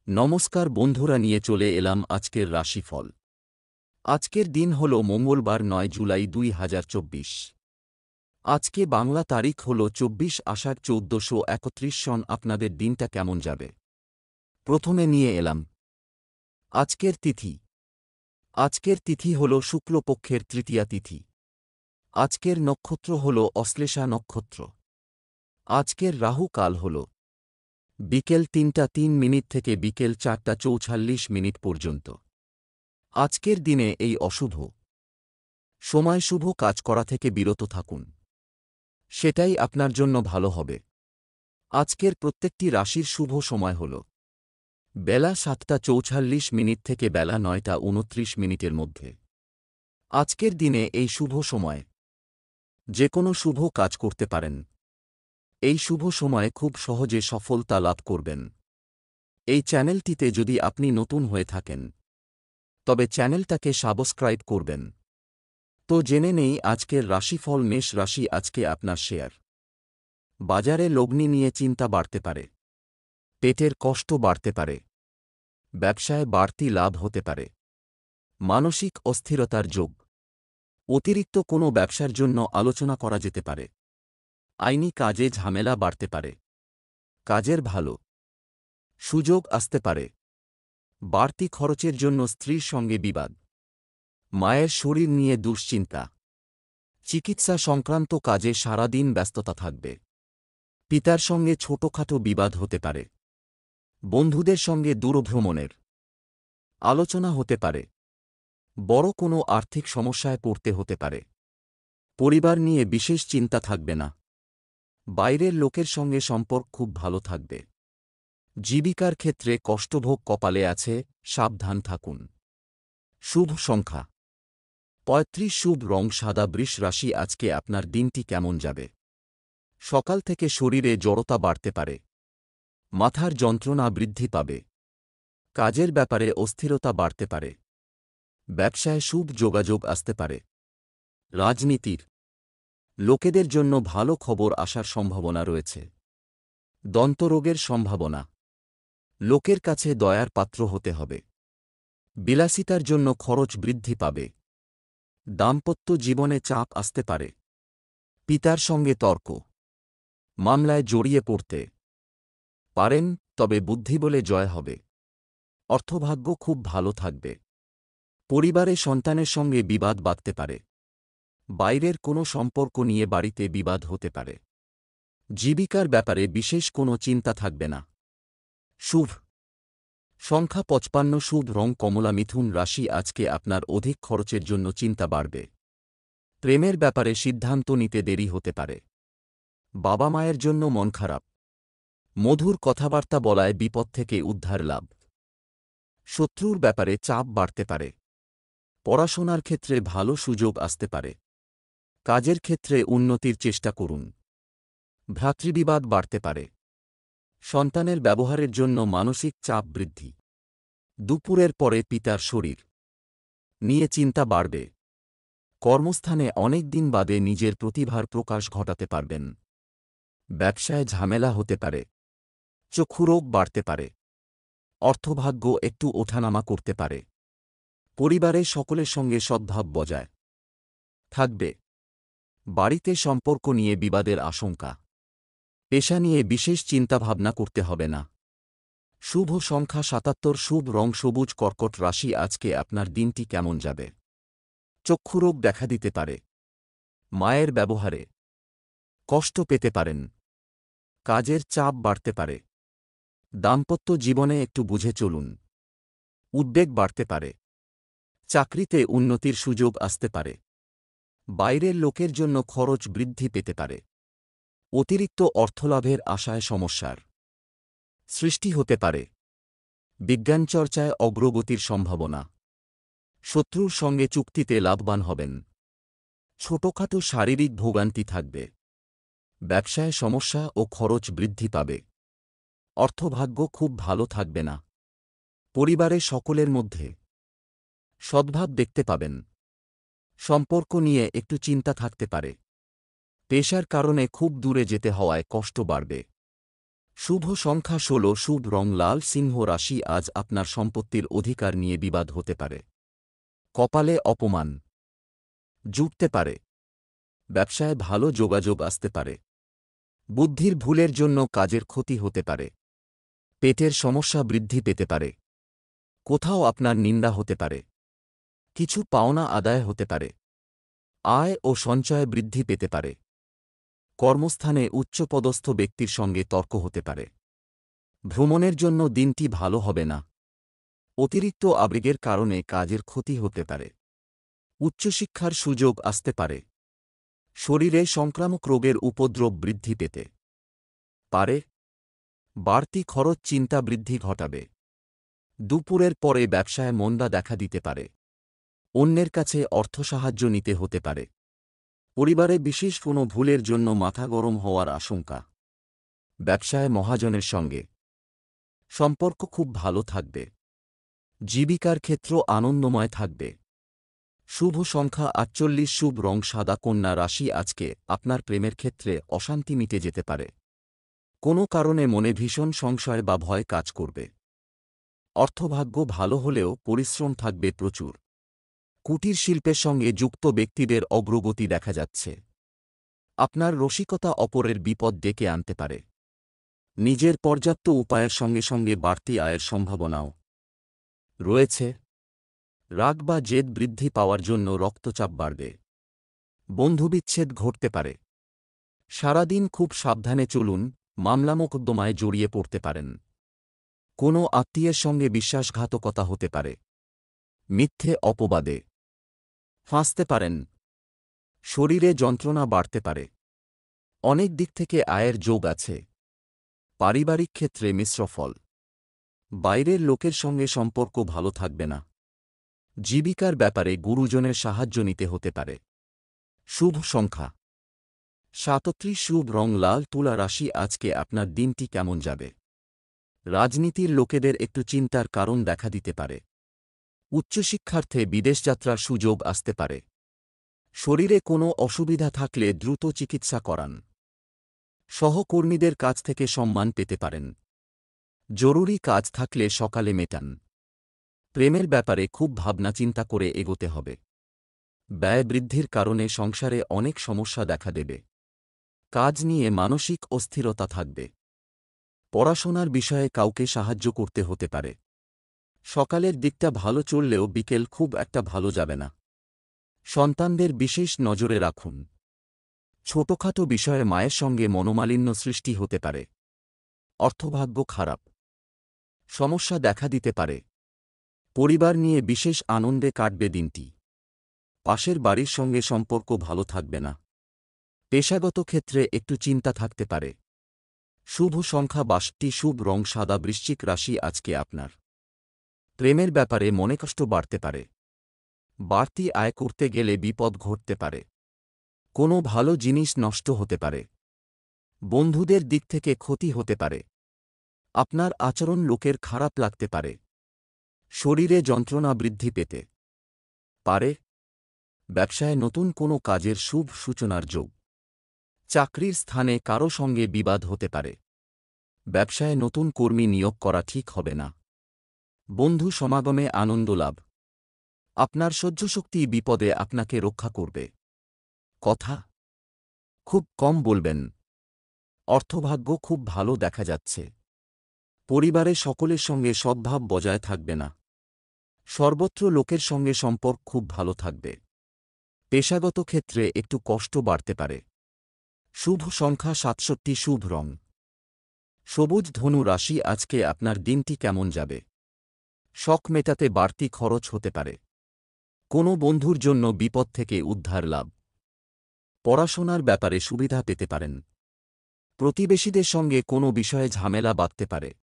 নমস্কার বন্ধুরা, নিয়ে চলে এলাম আজকের রাশিফল। আজকের দিন হল মঙ্গলবার ৯ জুলাই ২০২৪। আজকে বাংলা তারিখ হল ২৪ আষাঢ় ১৪৩১ সন। আপনাদের দিনটা কেমন যাবে? প্রথমে নিয়ে এলাম আজকের তিথি। আজকের তিথি হল শুক্লপক্ষের তৃতীয়া তিথি। আজকের নক্ষত্র হল অশ্লেষা নক্ষত্র। আজকের রাহু কাল হল বিকেল ৩টা ৩ থেকে বিকেল ৪টা ৪৪ পর্যন্ত। আজকের দিনে এই অশুভ সময় শুভ কাজ করা থেকে বিরত থাকুন, সেটাই আপনার জন্য ভালো হবে। আজকের প্রত্যেকটি রাশির শুভ সময় হল বেলা ৭টা ৪৪ থেকে বেলা ৯টা ২৯ মধ্যে। আজকের দিনে এই শুভ সময় যে কোনো শুভ কাজ করতে পারেন। এই শুভ সময়ে খুব সহজে সফলতা লাভ করবেন। এই চ্যানেলটিতে যদি আপনি নতুন হয়ে থাকেন তবে চ্যানেলটাকে সাবস্ক্রাইব করবেন। তো জেনে নেই আজকের রাশিফল। মেষ রাশি, আজকে আপনার শেয়ার বাজারে লগ্নি নিয়ে চিন্তা বাড়তে পারে, পেটের কষ্ট বাড়তে পারে, ব্যবসায় বাড়তি লাভ হতে পারে, মানসিক অস্থিরতার যোগ, অতিরিক্ত কোনো ব্যবসার জন্য আলোচনা করা যেতে পারে, আইনি কাজে ঝামেলা বাড়তে পারে, কাজের ভালো সুযোগ আসতে পারে, বাড়তি খরচের জন্য স্ত্রীর সঙ্গে বিবাদ, মায়ের শরীর নিয়ে দুশ্চিন্তা, চিকিৎসা সংক্রান্ত কাজে সারাদিন ব্যস্ততা থাকবে, পিতার সঙ্গে ছোটখাটো বিবাদ হতে পারে, বন্ধুদের সঙ্গে দূরভ্রমণের আলোচনা হতে পারে, বড় কোনো আর্থিক সমস্যায় পড়তে হতে পারে, পরিবার নিয়ে বিশেষ চিন্তা থাকবে না, বাইরের লোকের সঙ্গে সম্পর্ক খুব ভালো থাকবে, জীবিকার ক্ষেত্রে কষ্টভোগ কপালে আছে, সাবধান থাকুন। শুভ সংখ্যা ৩৫, শুভ রং সাদা। বৃষ রাশি, আজকে আপনার দিনটি কেমন যাবে? সকাল থেকে শরীরে জড়তা বাড়তে পারে, মাথার যন্ত্রণা বৃদ্ধি পাবে, কাজের ব্যাপারে অস্থিরতা বাড়তে পারে, ব্যবসায় শুভ যোগাযোগ আসতে পারে, রাজনীতির লোকেদের জন্য ভালো খবর আসার সম্ভাবনা রয়েছে, দন্তরোগের সম্ভাবনা, লোকের কাছে দয়ার পাত্র হতে হবে, বিলাসিতার জন্য খরচ বৃদ্ধি পাবে, দাম্পত্য জীবনে চাপ আসতে পারে, পিতার সঙ্গে তর্ক, মামলায় জড়িয়ে পড়তে পারেন, তবে বুদ্ধি বলে জয় হবে, অর্থভাগ্য খুব ভালো থাকবে, পরিবারে সন্তানের সঙ্গে বিবাদ বাধতে পারে, বাইরের কোনো সম্পর্ক নিয়ে বাড়িতে বিবাদ হতে পারে, জীবিকার ব্যাপারে বিশেষ কোনো চিন্তা থাকবে না। শুভ সংখ্যা ৫৫, শুভ রং কমলা। মিথুন রাশি, আজকে আপনার অধিক খরচের জন্য চিন্তা বাড়বে, প্রেমের ব্যাপারে সিদ্ধান্ত নিতে দেরি হতে পারে, বাবা মায়ের জন্য মন খারাপ, মধুর কথাবার্তা বলায় বিপদ থেকে উদ্ধার লাভ, শত্রুর ব্যাপারে চাপ বাড়তে পারে, পড়াশোনার ক্ষেত্রে ভালো সুযোগ আসতে পারে, কাজের ক্ষেত্রে উন্নতির চেষ্টা করুন, ভ্রাতৃবিবাদ বাড়তে পারে, সন্তানের ব্যবহারের জন্য মানসিক চাপ বৃদ্ধি, দুপুরের পরে পিতার শরীর নিয়ে চিন্তা বাড়বে, কর্মস্থানে অনেক দিন বাদে নিজের প্রতিভার প্রকাশ ঘটাতে পারবেন, ব্যবসায় ঝামেলা হতে পারে, চক্ষুরোগ বাড়তে পারে, অর্থভাগ্য একটু ওঠানামা করতে পারে, পরিবারে সকলের সঙ্গে সদ্ভাব বজায় থাকবে, বাড়িতে সম্পর্ক নিয়ে বিবাদের আশঙ্কা, পেশা নিয়ে বিশেষ চিন্তাভাবনা করতে হবে না। শুভ সংখ্যা ৭৭, শুভ রং সবুজ। কর্কট রাশি, আজকে আপনার দিনটি কেমন যাবে? চক্ষুরোগ দেখা দিতে পারে, মায়ের ব্যবহারে কষ্ট পেতে পারেন, কাজের চাপ বাড়তে পারে, দাম্পত্য জীবনে একটু বুঝে চলুন, উদ্বেগ বাড়তে পারে, চাকরিতে উন্নতির সুযোগ আসতে পারে, বাইরের লোকের জন্য খরচ বৃদ্ধি পেতে পারে, অতিরিক্ত অর্থলাভের আশায় সমস্যার সৃষ্টি হতে পারে, বিজ্ঞানচর্চায় অগ্রগতির সম্ভাবনা, শত্রুর সঙ্গে চুক্তিতে লাভবান হবেন, ছোটখাটো শারীরিক ভোগান্তি থাকবে, ব্যবসায় সমস্যা ও খরচ বৃদ্ধি পাবে, অর্থভাগ্য খুব ভালো থাকবে না, পরিবারে সকলের মধ্যে সদ্ভাব দেখতে পাবেন, সম্পর্ক নিয়ে একটু চিন্তা থাকতে পারে, পেশার কারণে খুব দূরে যেতে হওয়ায় কষ্ট বাড়বে, শুভ সংখ্যা ১৬, শুভ রং লাল। সিংহ রাশি, আজ আপনার সম্পত্তির অধিকার নিয়ে বিবাদ হতে পারে। কপালে অপমান জুটতে পারে। ব্যবসায় ভালো যোগাযোগ আসতে পারে। বুদ্ধির ভুলের জন্য কাজের ক্ষতি হতে পারে। পেটের সমস্যা বৃদ্ধি পেতে পারে। কোথাও আপনার নিন্দা হতে পারে। কিছু পাওনা আদায় হতে পারে। আয় ও সঞ্চয় বৃদ্ধি পেতে পারে। কর্মস্থানে উচ্চপদস্থ ব্যক্তির সঙ্গে তর্ক হতে পারে। ভ্রমণের জন্য দিনটি ভালো হবে না। অতিরিক্ত আবেগের কারণে কাজের ক্ষতি হতে পারে। উচ্চশিক্ষার সুযোগ আসতে পারে। শরীরে সংক্রামক রোগের উপদ্রব বৃদ্ধি পেতে পারে। বাড়তি খরচ চিন্তা বৃদ্ধি ঘটাবে। দুপুরের পরে ব্যবসায় মন্দা দেখা দিতে পারে। অন্যের কাছে অর্থসাহায্য নিতে হতে পারে। পরিবারে বিশেষ কোনো ভুলের জন্য মাথা গরম হওয়ার আশঙ্কা। ব্যবসায় মহাজনের সঙ্গে সম্পর্ক খুব ভালো থাকবে। জীবিকার ক্ষেত্র আনন্দময় থাকবে। শুভ সংখ্যা ৪৮, শুভ রং সাদা। কন্যা রাশি, আজকে আপনার প্রেমের ক্ষেত্রে অশান্তি মিটে যেতে পারে। কোনো কারণে মনে ভীষণ সংশয় বা ভয় কাজ করবে। অর্থভাগ্য ভালো হলেও পরিশ্রম থাকবে প্রচুর। কুটির শিল্পের সঙ্গে যুক্ত ব্যক্তিদের অগ্রগতি দেখা যাচ্ছে। আপনার রসিকতা অপরের বিপদ ডেকে আনতে পারে। নিজের পর্যাপ্ত উপায়ের সঙ্গে সঙ্গে বাড়তি আয়ের সম্ভাবনাও রয়েছে। রাগ বা জেদ বৃদ্ধি পাওয়ার জন্য রক্তচাপ বাড়বে। বন্ধুবিচ্ছেদ ঘটতে পারে। সারাদিন খুব সাবধানে চলুন, মামলা মোকদ্দমায় জড়িয়ে পড়তে পারেন। কোনো আত্মীয়ের সঙ্গে বিশ্বাসঘাতকতা হতে পারে। মিথ্যে অপবাদে ফাঁসতে পারেন। শরীরে যন্ত্রণা বাড়তে পারে। অনেক দিক থেকে আয়ের যোগ আছে। পারিবারিক ক্ষেত্রে মিশ্র ফল। বাইরের লোকের সঙ্গে সম্পর্ক ভালো থাকবে না। জীবিকার ব্যাপারে গুরুজনের সাহায্য নিতে হতে পারে। শুভ সংখ্যা ৩৭, শুভ রং লাল। তুলা রাশি, আজকে আপনার দিনটি কেমন যাবে? রাজনীতির লোকেদের একটু চিন্তার কারণ দেখা দিতে পারে। উচ্চশিক্ষার্থে বিদেশযাত্রার সুযোগ আসতে পারে। শরীরে কোনো অসুবিধা থাকলে দ্রুত চিকিৎসা করান। সহকর্মীদের কাছ থেকে সম্মান পেতে পারেন। জরুরি কাজ থাকলে সকালে মেটান। প্রেমের ব্যাপারে খুব ভাবনা চিন্তা করে এগোতে হবে। ব্যয় বৃদ্ধির কারণে সংসারে অনেক সমস্যা দেখা দেবে। কাজ নিয়ে মানসিক অস্থিরতা থাকবে। পড়াশোনার বিষয়ে কাউকে সাহায্য করতে হতে পারে। সকালের দিকটা ভালো চললেও বিকেল খুব একটা ভালো যাবে না। সন্তানদের বিশেষ নজরে রাখুন। ছোটখাটো বিষয়ে মায়ের সঙ্গে মনোমালিন্য সৃষ্টি হতে পারে। অর্থভাগ্য খারাপ। সমস্যা দেখা দিতে পারে। পরিবার নিয়ে বিশেষ আনন্দে কাটবে দিনটি। পাশের বাড়ির সঙ্গে সম্পর্ক ভালো থাকবে না। পেশাগত ক্ষেত্রে একটু চিন্তা থাকতে পারে। শুভ সংখ্যা ৬২, শুভ রং সাদা। বৃশ্চিক রাশি, আজকে আপনার প্রেমের ব্যাপারে মনেকষ্ট বাড়তে পারে। বাড়তি আয় করতে গেলে বিপদ ঘটতে পারে। কোনো ভালো জিনিস নষ্ট হতে পারে। বন্ধুদের দিক থেকে ক্ষতি হতে পারে। আপনার আচরণ লোকের খারাপ লাগতে পারে। শরীরে যন্ত্রণা বৃদ্ধি পেতে পারে। ব্যবসায় নতুন কোনো কাজের শুভ সূচনার যোগ। চাকরির স্থানে কারো সঙ্গে বিবাদ হতে পারে। ব্যবসায় নতুন কর্মী নিয়োগ করা ঠিক হবে না। বন্ধু সমাগমে আনন্দ লাভ। আপনার সহ্যশক্তি বিপদে আপনাকে রক্ষা করবে। কথা খুব কম বলবেন। অর্থভাগ্য খুব ভালো দেখা যাচ্ছে। পরিবারে সকলের সঙ্গে সদ্ভাব বজায় থাকবে না। সর্বত্র লোকের সঙ্গে সম্পর্ক খুব ভালো থাকবে। পেশাগত ক্ষেত্রে একটু কষ্ট বাড়তে পারে। শুভ সংখ্যা ৬৭, শুভ রং সবুজ। ধনু রাশি, আজকে আপনার দিনটি কেমন যাবে? শখ মেটাতে বাড়তি খরচ হতে পারে। কোনো বন্ধুর জন্য বিপদ থেকে উদ্ধার লাভ। পড়াশোনার ব্যাপারে সুবিধা পেতে পারেন। প্রতিবেশীদের সঙ্গে কোনো বিষয়ে ঝামেলা বাঁধতে পারে।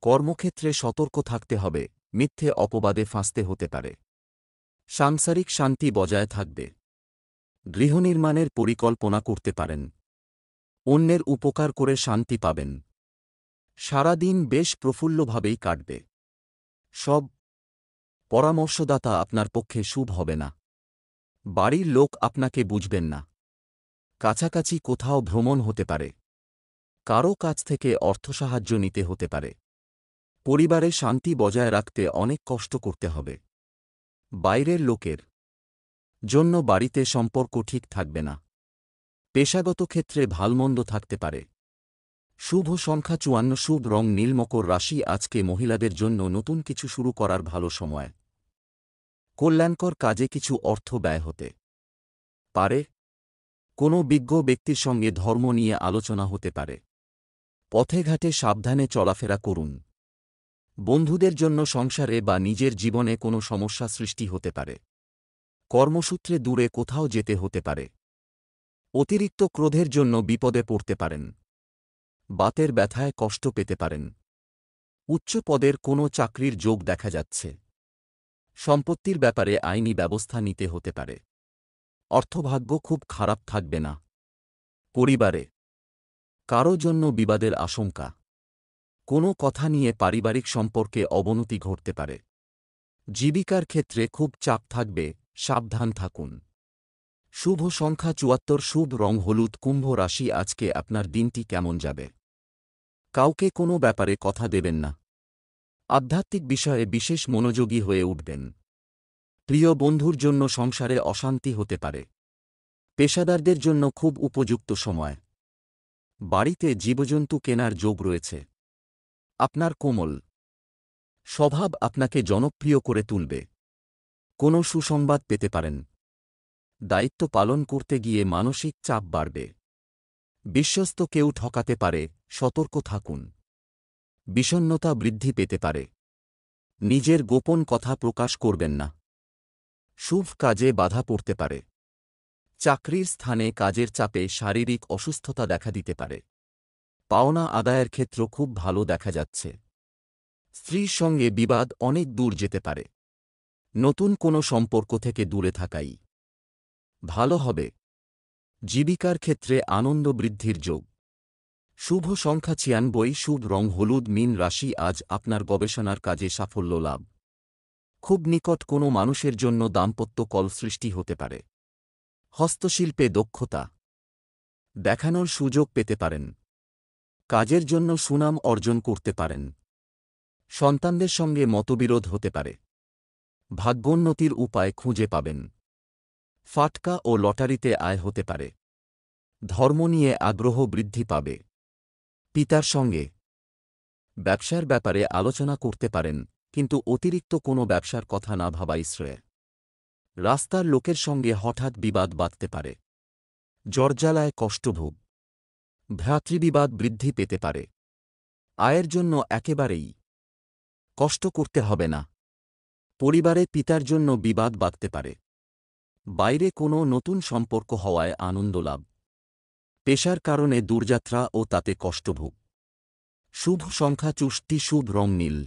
কর্মক্ষেত্রে সতর্ক থাকতে হবে। মিথ্যে অপবাদে ফাঁসতে হতে পারে। সাংসারিক শান্তি বজায় থাকবে। গৃহনির্মাণের পরিকল্পনা করতে পারেন। অন্যের উপকার করে শান্তি পাবেন। সারা দিন বেশ প্রফুল্লভাবেই কাটবে। সব পরামর্শদাতা আপনার পক্ষে শুভ হবে না। বাড়ির লোক আপনাকে বুঝবেন না। কাছাকাছি কোথাও ভ্রমণ হতে পারে। কারও কাছ থেকে অর্থসাহায্য নিতে হতে পারে। পরিবারে শান্তি বজায় রাখতে অনেক কষ্ট করতে হবে। বাইরের লোকের জন্য বাড়িতে সম্পর্ক ঠিক থাকবে না। পেশাগত ক্ষেত্রে ভালমন্দ থাকতে পারে। শুভ সংখ্যা ৫৪, শুভ রং নীল। মকর রাশি, আজকে মহিলাদের জন্য নতুন কিছু শুরু করার ভালো সময়। কল্যাণকর কাজে কিছু অর্থ ব্যয় হতে পারে। কোনো বিজ্ঞ ব্যক্তির সঙ্গে ধর্ম নিয়ে আলোচনা হতে পারে। পথে ঘাটে সাবধানে চলাফেরা করুন। বন্ধুদের জন্য সংসারে বা নিজের জীবনে কোনো সমস্যা সৃষ্টি হতে পারে। কর্মসূত্রে দূরে কোথাও যেতে হতে পারে। অতিরিক্ত ক্রোধের জন্য বিপদে পড়তে পারেন। বাতের ব্যথায় কষ্ট পেতে পারেন। উচ্চ পদের কোনো চাকরির যোগ দেখা যাচ্ছে। সম্পত্তির ব্যাপারে আইনি ব্যবস্থা নিতে হতে পারে। অর্থভাগ্য খুব খারাপ থাকবে না। পরিবারে কারো জন্য বিবাদের আশঙ্কা। কোনো কথা নিয়ে পারিবারিক সম্পর্কে অবনতি ঘটতে পারে। জীবিকার ক্ষেত্রে খুব চাপ থাকবে, সাবধান থাকুন। শুভ সংখ্যা ৭৪, শুভ রং হলুদ। কুম্ভ রাশি, আজকে আপনার দিনটি কেমন যাবে? কাউকে কোনো ব্যাপারে কথা দেবেন না। আধ্যাত্মিক বিষয়ে বিশেষ মনোযোগী হয়ে উঠবেন। প্রিয় বন্ধুর জন্য সংসারে অশান্তি হতে পারে। পেশাদারদের জন্য খুব উপযুক্ত সময়। বাড়িতে জীবজন্তু কেনার যোগ রয়েছে। আপনার কোমল স্বভাব আপনাকে জনপ্রিয় করে তুলবে। কোনো সুসংবাদ পেতে পারেন। দায়িত্ব পালন করতে গিয়ে মানসিক চাপ বাড়বে। বিশ্বস্ত কেউ ঠকাতে পারে, সতর্ক থাকুন। বিষণ্ণতা বৃদ্ধি পেতে পারে। নিজের গোপন কথা প্রকাশ করবেন না। শুভ কাজে বাধা পড়তে পারে। চাকরির স্থানে কাজের চাপে শারীরিক অসুস্থতা দেখা দিতে পারে। পাওনা আদায়ের ক্ষেত্র খুব ভালো দেখা যাচ্ছে। স্ত্রীর সঙ্গে বিবাদ অনেক দূর যেতে পারে। নতুন কোনো সম্পর্ক থেকে দূরে থাকাই ভালো হবে। জীবিকার ক্ষেত্রে আনন্দ বৃদ্ধির যোগ। শুভ সংখ্যা ৯৬, শুভ রং হলুদ। মীন রাশি, আজ আপনার গবেষণার কাজে সাফল্য লাভ। খুব নিকট কোনো মানুষের জন্য দাম্পত্য কল সৃষ্টি হতে পারে। হস্তশিল্পে দক্ষতা দেখানোর সুযোগ পেতে পারেন। কাজের জন্য সুনাম অর্জন করতে পারেন। সন্তানদের সঙ্গে মতবিরোধ হতে পারে। ভাগ্যোন্নতির উপায় খুঁজে পাবেন। ফাটকা ও লটারিতে আয় হতে পারে। ধর্ম নিয়ে আগ্রহ বৃদ্ধি পাবে। পিতার সঙ্গে ব্যবসার ব্যাপারে আলোচনা করতে পারেন, কিন্তু অতিরিক্ত কোনো ব্যবসার কথা না ভাবাই শ্রেয়। রাস্তার লোকের সঙ্গে হঠাৎ বিবাদ বাধতে পারে। জ্বরজ্বালায় কষ্টভোগ। ভ্রাতৃবিবাদ বৃদ্ধি পেতে পারে। আয়ের জন্য একেবারেই কষ্ট করতে হবে না। পরিবারে পিতার জন্য বিবাদ বাধতে পারে। বাইরে কোনো নতুন সম্পর্ক হওয়ায় আনন্দ লাভ। পেশার কারণে দূরযাত্রা ও তাতে কষ্টভোগ। শুভ সংখ্যা ৬৪, শুভ রং নীল।